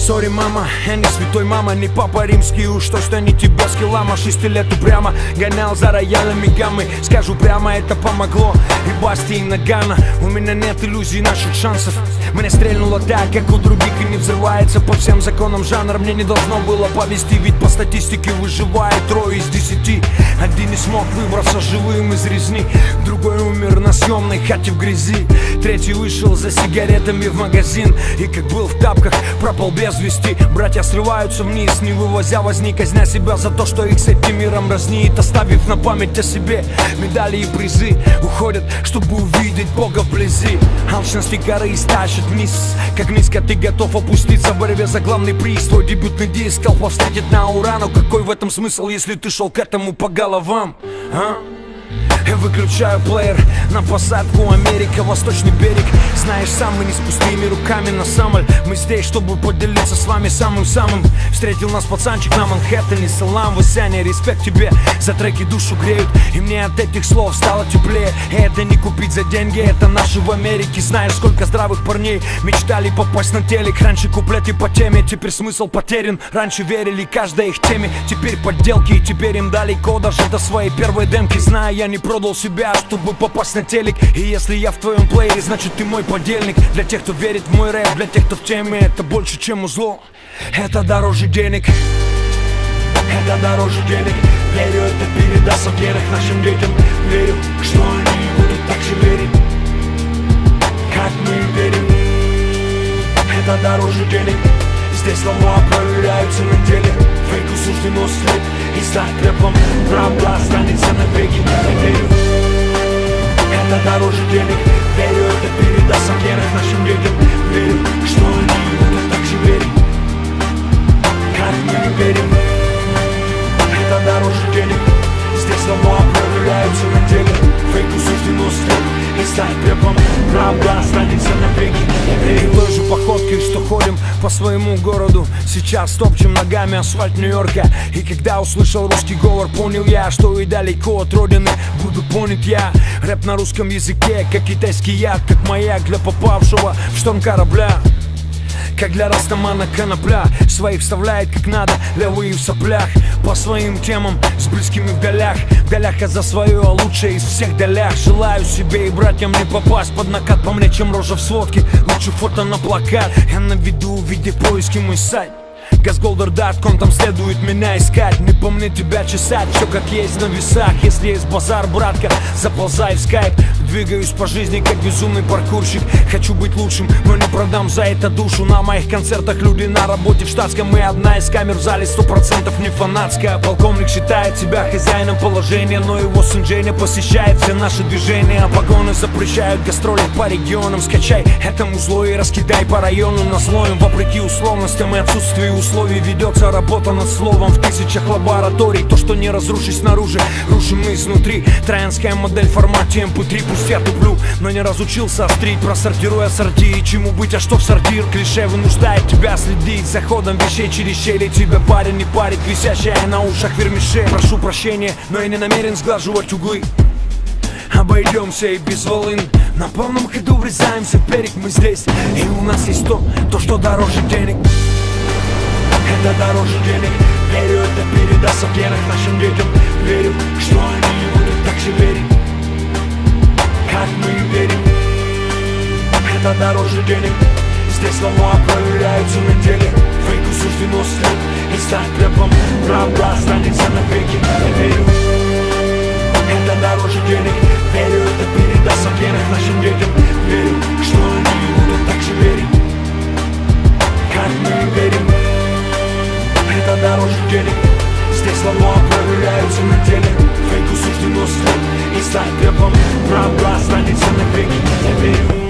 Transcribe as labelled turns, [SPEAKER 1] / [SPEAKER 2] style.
[SPEAKER 1] Сори, мама, я не святой, мама, не папа римский. Уж точно не тибетский лама. 6 лет упрямо гонял за роялями гаммы. Скажу прямо, это помогло и Басти, и Нагана. У меня нет иллюзий наших шансов. Мне стрельнуло так, как у других, и не взрывается по всем законам жанра. Мне не должно было повести, ведь по статистике выживает 3 из 10. Один не смог выбраться живым из резни, другой умер на съемной хате в грязи, третий вышел за сигаретами в магазин и, как был в тапках, пропал без вести. Братья срываются вниз, не вывозя возни, казня себя за то, что их с этим миром разнит, оставив на память о себе медали и призы. Уходят, чтобы увидеть Бога вблизи. Алчность и горы стащат вниз. Как низко ты готов опуститься в борьбе за главный приз? Твой дебютный диск толпа встретит на ура. Но какой в этом смысл, если ты шел к этому по головам, а? Я выключаю плеер на посадку Америка, восточный берег. Знаешь, сам мы не с пустыми руками на самоль. Мы здесь, чтобы поделиться с вами самым-самым. Встретил нас пацанчик на Манхэттене. Салам, Васяня, респект тебе. За треки душу греют, и мне от этих слов стало теплее. И это не купить за деньги, это наши в Америке. Знаешь, сколько здравых парней мечтали попасть на телек. Раньше куплеты по теме, теперь смысл потерян. Раньше верили каждой их теме, теперь подделки. И теперь им дали код даже до своей первой демки. Зная, я не продал себя, чтобы попасть на телек. И если я в твоем плеере, значит ты мой подельник. Для тех, кто верит в мой рэп, для тех, кто в теме, это больше, чем узло. Это дороже денег. Это дороже денег. Верю, это передастся вверх нашим детям. Верю, что они будут так же верить, как мы верим. Это дороже денег. Здесь слова проверяются на деле. Фейку суждено след и стать рэпом. Правда останется навеки. Я верю. Это дороже денег. Верю, это передастся вверх нашим детям. Верю, что они будут так же верить, как мы верим. Это дороже денег. Здесь слова проверяются на деле. Фейку суждено след и стать рэпом. Правда останется навеки. Я верю. Той же походкой, что ходим по своему городу. Сейчас топчем ногами асфальт Нью-Йорка. И когда услышал русский говор, понял я, что и далеко от родины буду понят я. Рэп на русском языке, как китайский яд, как маяк для попавшего в шторм корабля. Как для растамана конопля, своих вставляет как надо, левые в соплях. По своим темам, с близкими в долях, а за свое, а лучшее из всех долях. Желаю себе и братьям не попасть под накат. По мне, чем рожа в сводке, лучше фото на плакат. Я на виду в виде поиски мой сайт Газголдер.com, там следует меня искать. Не по мне тебя чесать, все как есть на весах. Если есть базар, братка, заползай в скайп. Двигаюсь по жизни, как безумный паркурщик. Хочу быть лучшим, но не продам за это душу. На моих концертах люди на работе в штатском. И одна из камер в зале 100% не фанатская. Полковник считает себя хозяином положения, но его сын Женя посещает все наши движения. Погоны запрещают гастроли по регионам. Скачай этому зло и раскидай по району. Назлоем, вопреки условностям и отсутствию условий, ведется работа над словом в тысячах лабораторий. То, что не разрушить снаружи, рушим мы изнутри. Троянская модель в формате MP3. Пусть я туплю, но не разучился острить. Просортируя ассорти, и чему быть, а что в сортир. Клише вынуждает тебя следить за ходом вещей через щели. Тебя парень не парит, висящая на ушах вермишей. Прошу прощения, но я не намерен сглаживать углы. Обойдемся и без волын. На полном ходу врезаемся в берег. Мы здесь, и у нас есть то, что дороже денег. Это дороже денег. Верю, это передастся вверх нашим детям. Верю, что они будут так же верить, как мы верим. Это дороже денег. Здесь слова проверяются на деле. Фейку суждено след и стать рэпом. Правда останется навеки. Я верю. Это дороже денег. Верю, это передастся вверх нашим детям. Верю, что они будут так же верить, как мы верим. Это дороже денег. Здесь слова проверяются на деле. Фейку суждено след и стать рэпом. Правда останется навеки. Я верю.